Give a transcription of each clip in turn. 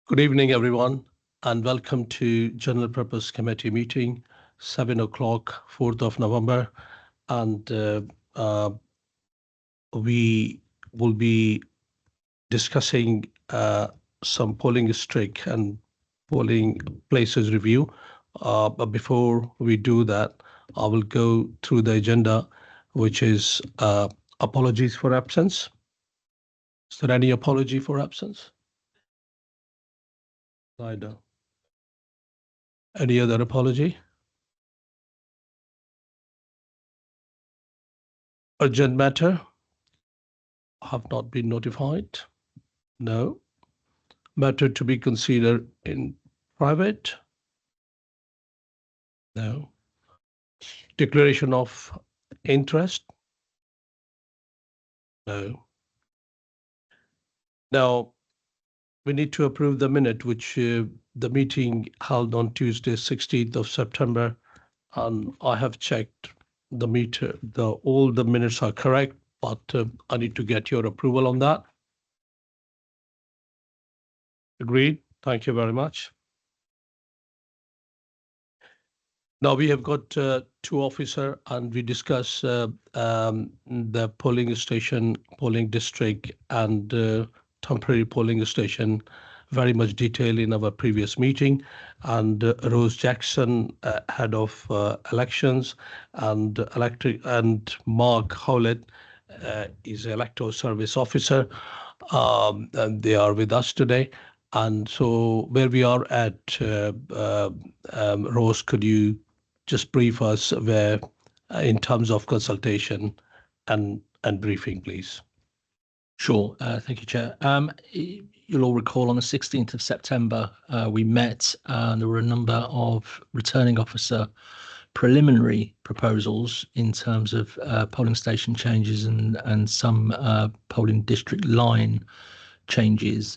Good evening, everyone, and welcome to General Purpose Committee meeting, 7 o'clock, 4th of November. And we will be discussing some polling streak and polling places review. But before we do that, I will go through the agenda, which is apologies for absence. Is there any apology for absence? Neither. Any other apology? Urgent matter? Have not been notified? No. Matter to be considered in private? No. Declaration of interest? No. Now, we need to approve the minute, which the meeting held on Tuesday, 16th of September, and I have checked the meter. All the minutes are correct, but I need to get your approval on that. Agreed. Thank you very much. Now we have got two officers, and we discuss the polling station, polling district, and temporary polling station very much detail in our previous meeting. And Rose Jackson, head of elections, and Mark Howlett is electoral service officer. And they are with us today. And so where we are at, Rose, could you just brief us where, in terms of consultation and briefing, please? Sure. Thank you, Chair. You'll all recall on the 16th of September, we met and there were a number of returning officer preliminary proposals in terms of polling station changes and some polling district line changes.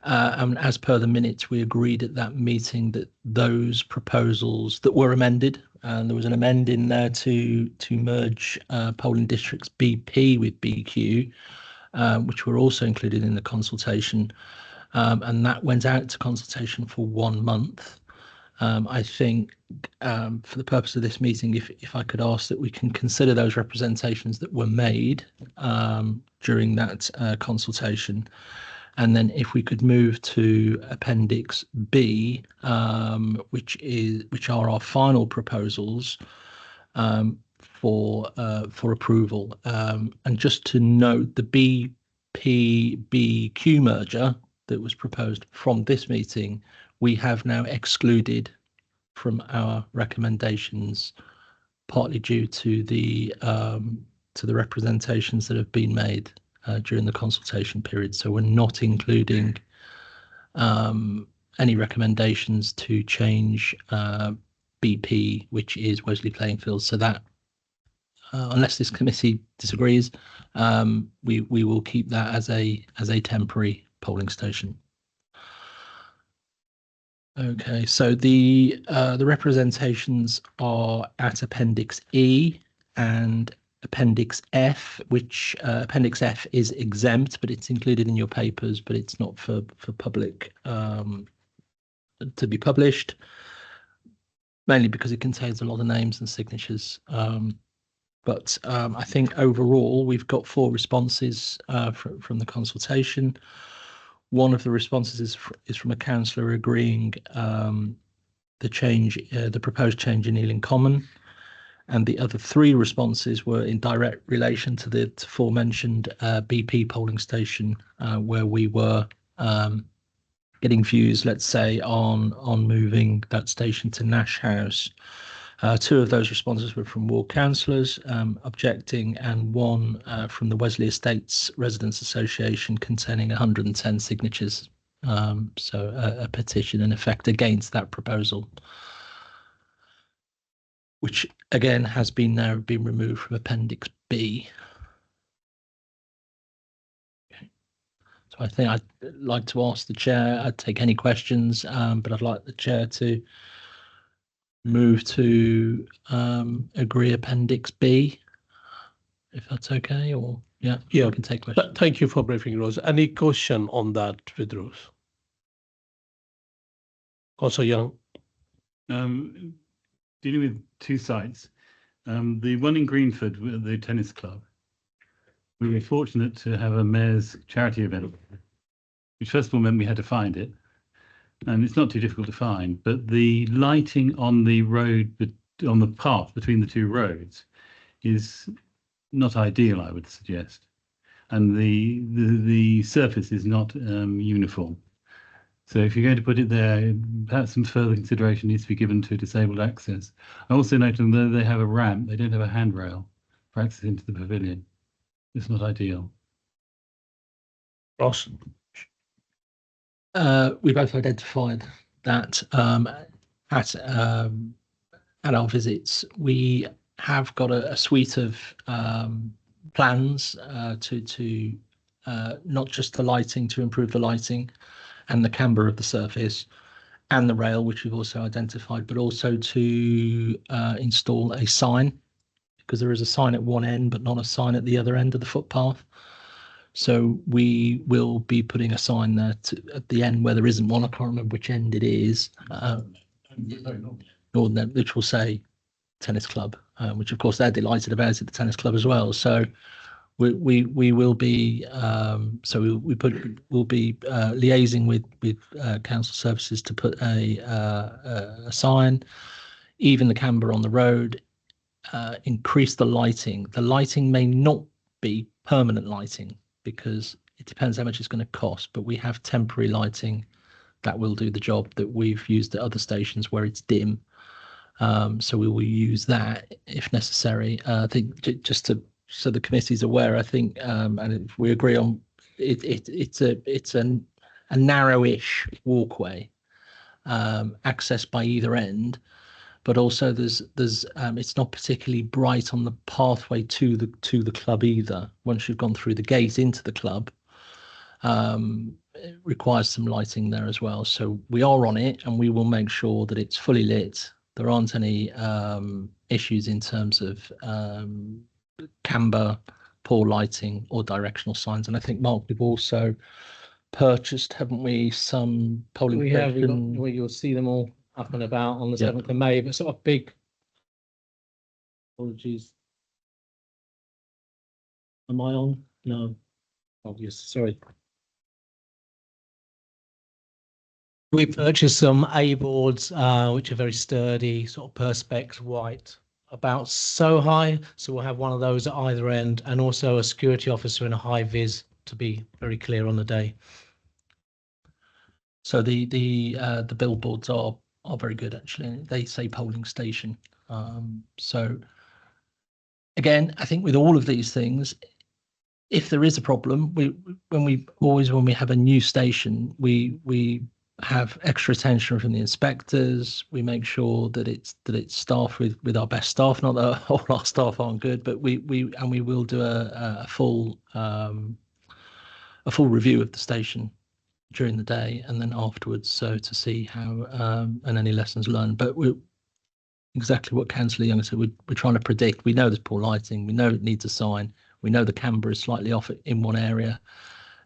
And as per the minutes, we agreed at that meeting that those proposals that were amended, and there was an amend in there to merge polling districts BP with BQ, which were also included in the consultation, and that went out to consultation for 1 month. I think for the purpose of this meeting, if I could ask that we can consider those representations that were made during that consultation, and then if we could move to Appendix B, which are our final proposals for approval. And just to note, the BP-BQ merger that was proposed from this meeting, we have now excluded from our recommendations, partly due to the representations that have been made during the consultation period. So we're not including any recommendations to change BP, which is Wesley Playingfield. So that, unless this committee disagrees, we will keep that as a temporary polling station. Okay, so the representations are at Appendix E and Appendix F, which Appendix F is exempt, but it's included in your papers, but it's not for public to be published, mainly because it contains a lot of names and signatures. But I think overall we've got 4 responses from the consultation. One of the responses is from a councillor agreeing the proposed change in Ealing Common, and the other 3 responses were in direct relation to the aforementioned BP polling station, where we were getting views, let's say, on moving that station to Nash House. 2 of those responses were from ward councillors objecting, and 1 from the Wesley Estates Residents Association containing 110 signatures. So a petition in effect against that proposal, which again has now been removed from Appendix B. Okay. So I think I'd like to ask the chair, I'd take any questions, but I'd like the chair to move to agree Appendix B, if that's okay, or yeah, we can take questions. Thank you for briefing, Rose. Any question on that with Rose? Councillor Young. Dealing with two sites, the one in Greenford, the tennis club, we were fortunate to have a mayor's charity event, which first of all meant we had to find it. And it's not too difficult to find, but the lighting on the road, on the path between the two roads, is not ideal, I would suggest. And the surface is not uniform. So if you're going to put it there, perhaps some further consideration needs to be given to disabled access. I also noted that they have a ramp, they don't have a handrail for access into the pavilion. It's not ideal. Ross. We both identified that at our visits. We have got a suite of plans to not just the lighting, to improve the lighting and the camber of the surface and the rail, which we've also identified, but also to install a sign, because there is a sign at one end, but not a sign at the other end of the footpath. So we will be putting a sign there at the end where there isn't one. I can't remember which end it is, which will say tennis club, which of course they're delighted about at the tennis club as well. So we will be we'll be liaising with council services to put a sign, even the camber on the road, increase the lighting. The lighting may not be permanent lighting because it depends how much it's going to cost, but we have temporary lighting that will do the job that we've used at other stations where it's dim. So we will use that if necessary. I think just so the committee's aware, I think, and if we agree on it's a narrowish walkway, accessed by either end, but also there's it's not particularly bright on the pathway to the club either. Once you've gone through the gate into the club, it requires some lighting there as well. So we are on it, and we will make sure that it's fully lit. There aren't any issues in terms of camber, poor lighting, or directional signs. And I think, Mark, we've also purchased, haven't we, some polling We have. station. Well, you'll see them all up and about on the Yep. 7th of May, but sort of big. Apologies. Am I on? No. Oh, yes, sorry. We purchased some A boards, which are very sturdy, sort of perspex white, about so high. So we'll have one of those at either end, and also a security officer in a high vis to be very clear on the day. So the billboards are very good, actually. They say polling station. So again, I think with all of these things, if there is a problem, when we have a new station, we have extra attention from the inspectors. We make sure that it's staffed with our best staff. Not that all our staff aren't good, but we will do a full review of the station during the day and then afterwards, so to see how and any lessons learned. But we're exactly what Councillor Young said. We're trying to predict. We know there's poor lighting. We know it needs a sign. We know the camber is slightly off in one area.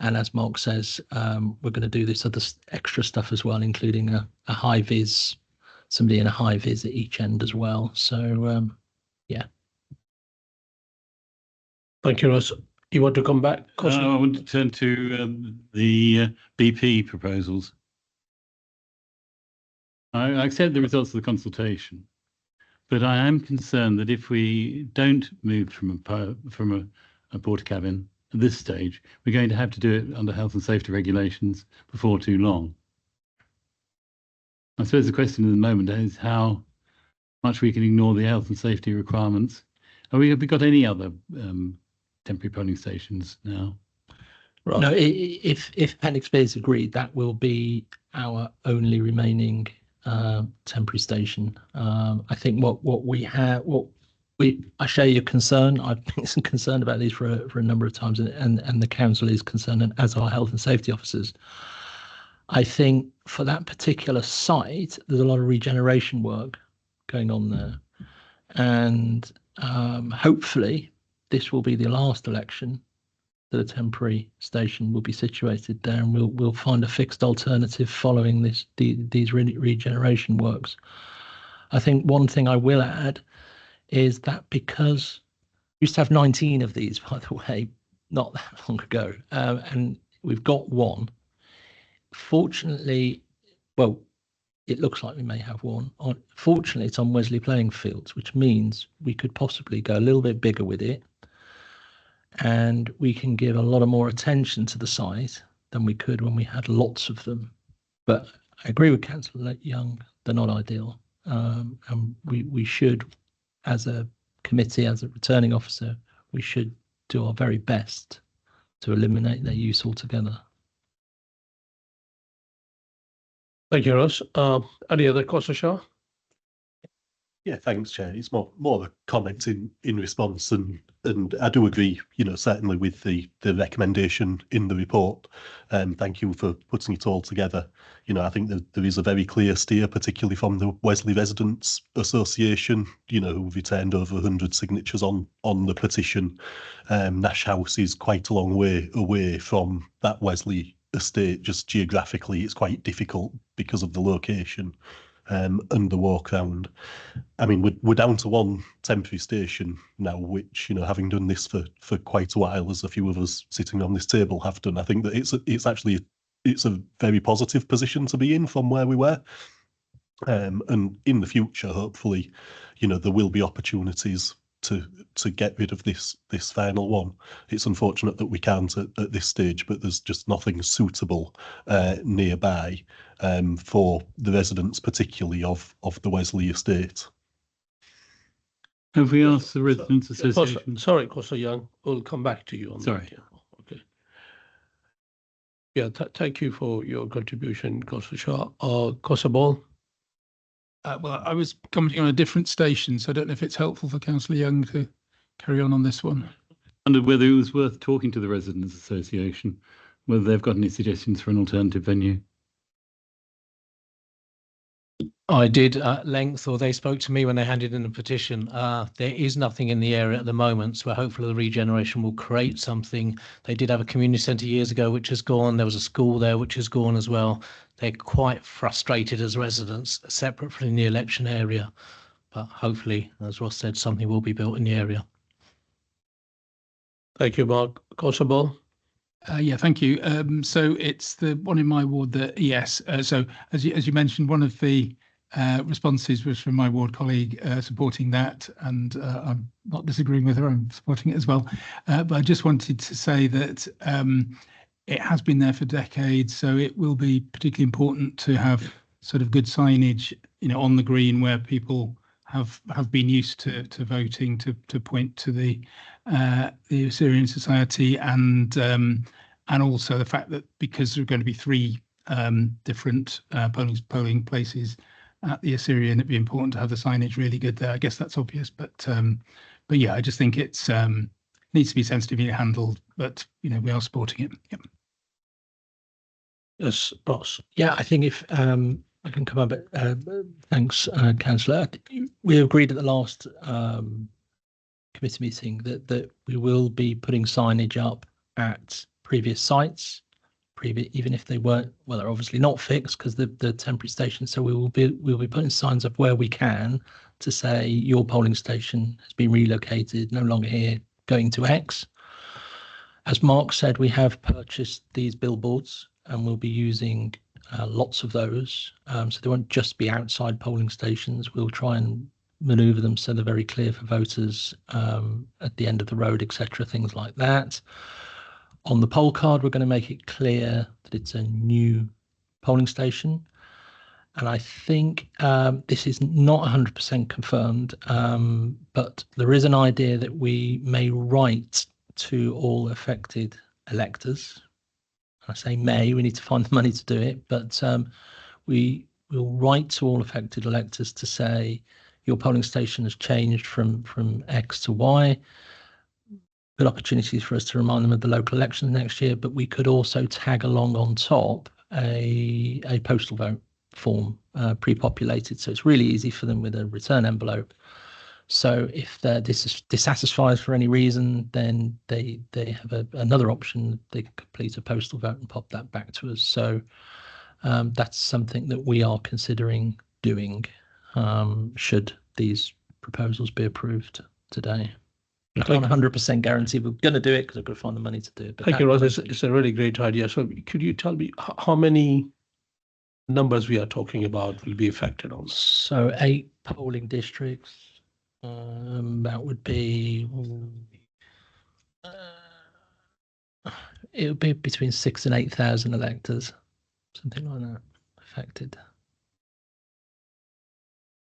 And as Mark says, we're going to do this other extra stuff as well, including a high vis, somebody in a high vis at each end as well. So, yeah. Thank you, Ross. You want to come back? I want to turn to the BP proposals. I accept the results of the consultation, but I am concerned that if we don't move from a porta cabin at this stage, we're going to have to do it under health and safety regulations before too long. I suppose the question at the moment is how much we can ignore the health and safety requirements. Have we got any other temporary polling stations now? Right. No, if Appendix B is agreed, that will be our only remaining temporary station. I think what we have, I share your concern. I've been concerned about these for a number of times, and the council is concerned, and as are health and safety officers. I think for that particular site, there's a lot of regeneration work going on there, and hopefully this will be the last election that a temporary station will be situated there, and we'll find a fixed alternative following these regeneration works. I think one thing I will add is that because we used to have 19 of these, by the way, not that long ago, and we've got one. Fortunately, well, it looks like we may have one. Fortunately, it's on Wesley playing fields, which means we could possibly go a little bit bigger with it, and we can give a lot of more attention to the site than we could when we had lots of them. But I agree with Councillor Young, they're not ideal. And we should, as a committee, as a returning officer, we should do our very best to eliminate their use altogether. Thank you, Ross. Any other Councillor Shaw? Yeah, thanks, Chair. It's more of a comment in response, and I do agree, certainly with the recommendation in the report. Thank you for putting it all together. I think that there is a very clear steer, particularly from the Wesley Residents Association, who returned over 100 signatures on the petition. Nash House is quite a long way away from that Wesley estate. Just geographically, it's quite difficult because of the location. And the walk around. I mean, we're down to one temporary station now, which, having done this for quite a while, as a few of us sitting on this table have done, I think that it's a very positive position to be in from where we were. And in the future, hopefully, there will be opportunities to get rid of this final one. It's unfortunate that we can't at this stage, but there's just nothing suitable nearby for the residents, particularly of the Wesley estate. Have we asked the Residents Association? Sorry, Councillor Young, we'll come back to you on Sorry. that. Yeah. Okay. Yeah, thank you for your contribution, Councillor Shaw. Councillor Ball? Well, I was commenting on a different station, so I don't know if it's helpful for Councillor Young to carry on this one. I wondered whether it was worth talking to the Residents Association, whether they've got any suggestions for an alternative venue. I did at length, or they spoke to me when they handed in the petition. There is nothing in the area at the moment, so hopefully the regeneration will create something. They did have a community centre years ago, which has gone. There was a school there, which has gone as well. They're quite frustrated as residents, separate from the election area. But hopefully, as Ross said, something will be built in the area. Thank you, Mark. Councillor Ball? Yeah, thank you. So it's the one in my ward, the ES. So as you mentioned, one of the responses was from my ward colleague supporting that, and I'm not disagreeing with her, I'm supporting it as well. But I just wanted to say that it has been there for decades, so it will be particularly important to have sort of good signage, on the green where people have been used to voting, to point to the Assyrian Society, and also the fact that because there are going to be 3 different polling places at the Assyrian, it'd be important to have the signage really good there. I guess that's obvious, but yeah, I just think it's needs to be sensitively handled, but we are supporting it. Yep. Yes, Ross. Yeah, I think if I can come up, thanks, Councillor. We agreed at the last committee meeting that we will be putting signage up at previous sites, even if they weren't, well, they're obviously not fixed because the temporary station. So we'll be putting signs up where we can to say your polling station has been relocated, no longer here, going to X. As Mark said, we have purchased these billboards and we'll be using lots of those. So they won't just be outside polling stations. We'll try and manoeuvre them so they're very clear for voters at the end of the road, etc., things like that. On the poll card, we're going to make it clear that it's a new polling station. And I think this is not 100% confirmed, but there is an idea that we may write to all affected electors. I say may, we need to find the money to do it, but we will write to all affected electors to say your polling station has changed from X to Y. Good opportunities for us to remind them of the local elections next year, but we could also tag along on top a postal vote form pre-populated, so it's really easy for them with a return envelope So if they're dissatisfied for any reason, then they have another option. They can complete a postal vote and pop that back to us. So that's something that we are considering doing should these proposals be approved today. I can't 100% guarantee we're going to do it because I've got to find the money to do it. But Thank you, Ross. It's a really great idea. So could you tell me how many numbers we are talking about will be affected on this? So 8 polling districts. That would be it would be between 6,000 and 8,000 electors, something like that, affected.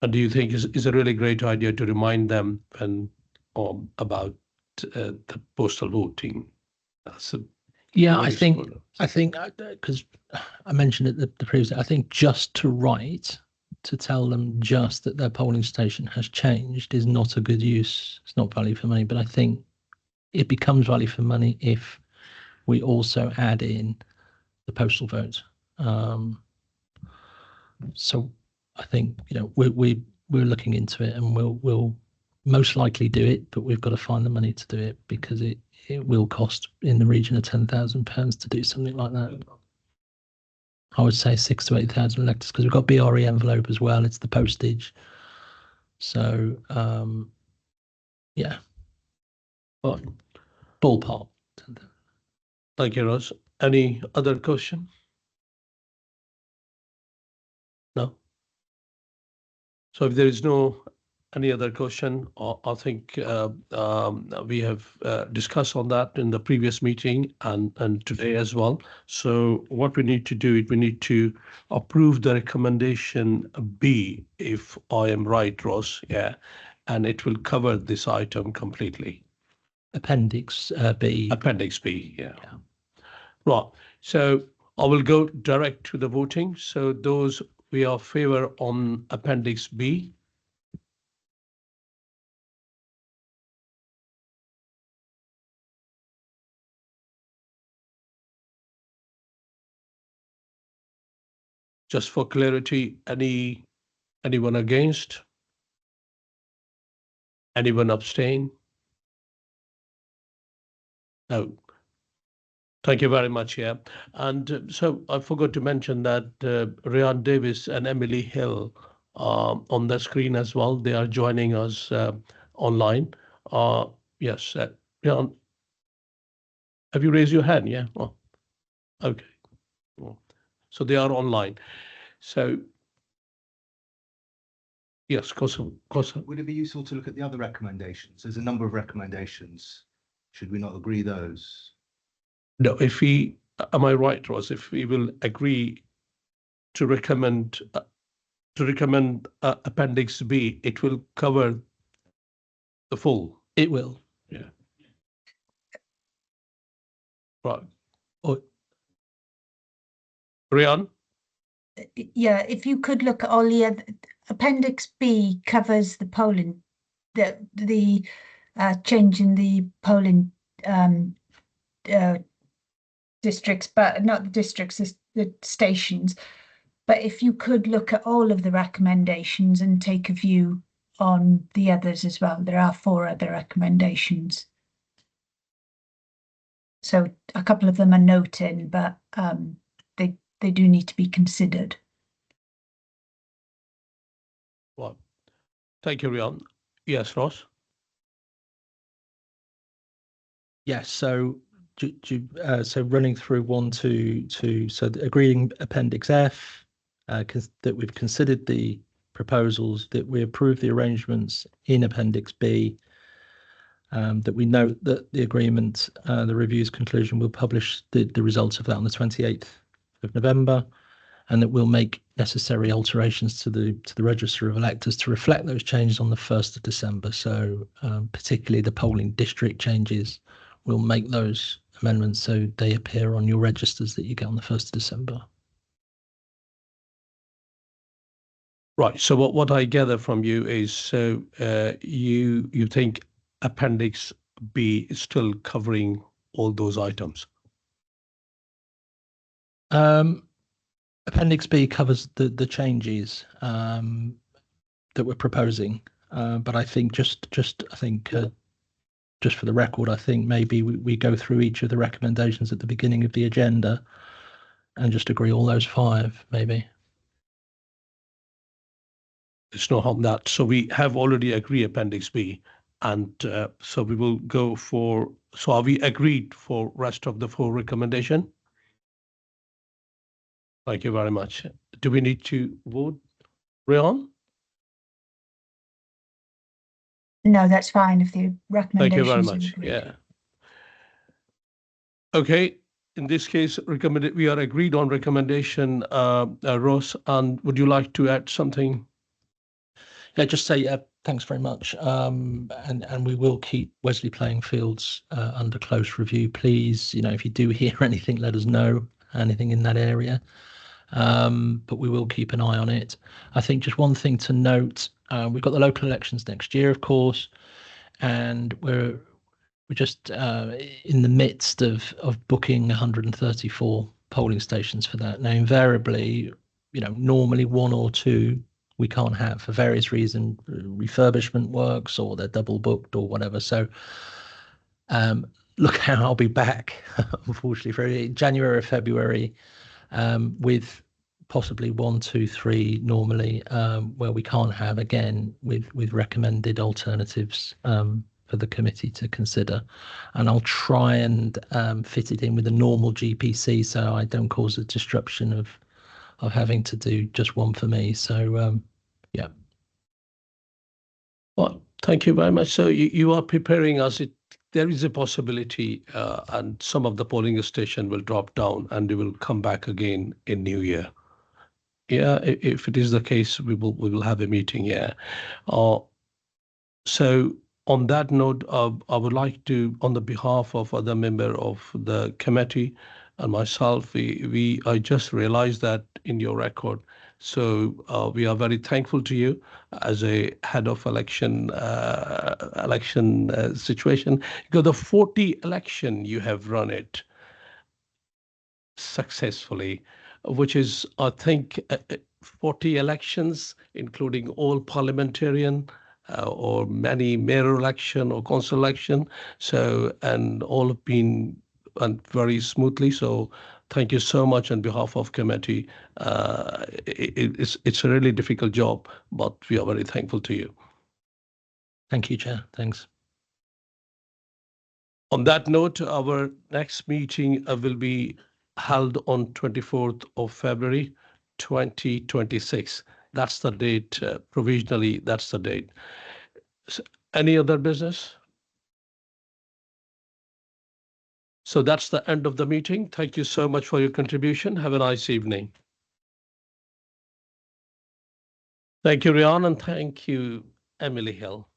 And do you think is a really great idea to remind them about the postal voting? Yeah, really I think because I mentioned it the previous, I think just to write to tell them just that their polling station has changed is not a good use. It's not value for money, but I think it becomes value for money if we also add in the postal vote. So I think we're looking into it, and we'll most likely do it, but we've got to find the money to do it because it will cost in the region of £10,000 to do something like that. I would say 6,000 to 8,000 electors because we've got BRE envelope as well. It's the postage. So yeah, but ballpark. Thank you, Ross. Any other question? No. So if there is any other question, I think we have discussed on that in the previous meeting and today as well. So what we need to do is we need to approve the recommendation B, if I am right, Ross, yeah, and it will cover this item completely. Appendix B. Appendix B, yeah. Right. So I will go direct to the voting. So those we are favor on Appendix B. Just for clarity, anyone against? Anyone abstain? No. Thank you very much, yeah. And so I forgot to mention that Ryan Davis and Emily Hill are on the screen as well. They are joining us online. Yes, Ryan, have you raised your hand? Yeah. Oh, okay. So they are online. So yes, Kosa. Would it be useful to look at the other recommendations? There's a number of recommendations. Should we not agree those? No, am I right, Ross? If we will agree to recommend Appendix B, it will cover the full. It will. Yeah. Right. Or Rhian? Yeah, if you could look at all the other, Appendix B covers the polling, the change in the polling districts, but not the districts, the stations. But if you could look at all of the recommendations and take a view on the others as well, there are 4 other recommendations. So a couple of them are noted, but they do need to be considered. Well, thank you, Rhian. Yes, Ross? yes, so running through 1, 2, 2. So agreeing Appendix F, that we've considered the proposals, that we approve the arrangements in Appendix B, that we note that the agreement, the review's conclusion, will publish the results of that on the 28th of November, and that we'll make necessary alterations to the register of electors to reflect those changes on the 1st of December. So particularly the polling district changes, we'll make those amendments so they appear on your registers that you get on the 1st of December. Right. So what I gather from you is, so you think Appendix B is still covering all those items? Appendix B covers the changes that we're proposing. But I think just for the record, I think maybe we go through each of the recommendations at the beginning of the agenda and just agree all those 5, maybe. There's no harm in that. So we have already agreed Appendix B, and so we will go for. So are we agreed for rest of the 4 recommendation? Thank you very much. Do we need to vote, Rian? No, that's fine if the Thank recommendations. you very are much. agreed. Yeah. Okay. In this case, we are agreed on recommendation, Ross, and would you like to add something? Yeah, just say thanks very much. And we will keep Wesley Playing Fields under close review. Please, if you do hear anything, let us know, anything in that area. But we will keep an eye on it. I think just one thing to note, we've got the local elections next year, of course, and we're just in the midst of booking 134 polling stations for that. Now, invariably, normally 1 or 2 we can't have for various reasons, refurbishment works or they're double booked or whatever. So look how I'll be back, unfortunately, for January or February, with possibly 1, 2, 3 normally, where we can't have, again, with recommended alternatives for the committee to consider. And I'll try and fit it in with a normal GPC so I don't cause a disruption of having to do just one for me. So, yeah. Well, thank you very much. So you are preparing us. There is a possibility, and some of the polling station will drop down and they will come back again in New Year. Yeah, if it is the case, we will have a meeting. Yeah. So on that note, I would like to, on the behalf of other member of the committee and myself, I just realized that in your record. So we are very thankful to you as a head of election situation, because the 40 election you have run it successfully, which is, I think, 40 elections, including all parliamentarian or many mayor election or council election. So, and all have been very smoothly. So thank you so much on behalf of committee. It's a really difficult job, but we are very thankful to you. Thank you, Chair. Thanks. On that note, our next meeting will be held on 24th of February, 2026. That's the date, provisionally, that's the date. So, any other business? So that's the end of the meeting. Thank you so much for your contribution. Have a nice evening. Thank you, Rian, and thank you, Emily Hill.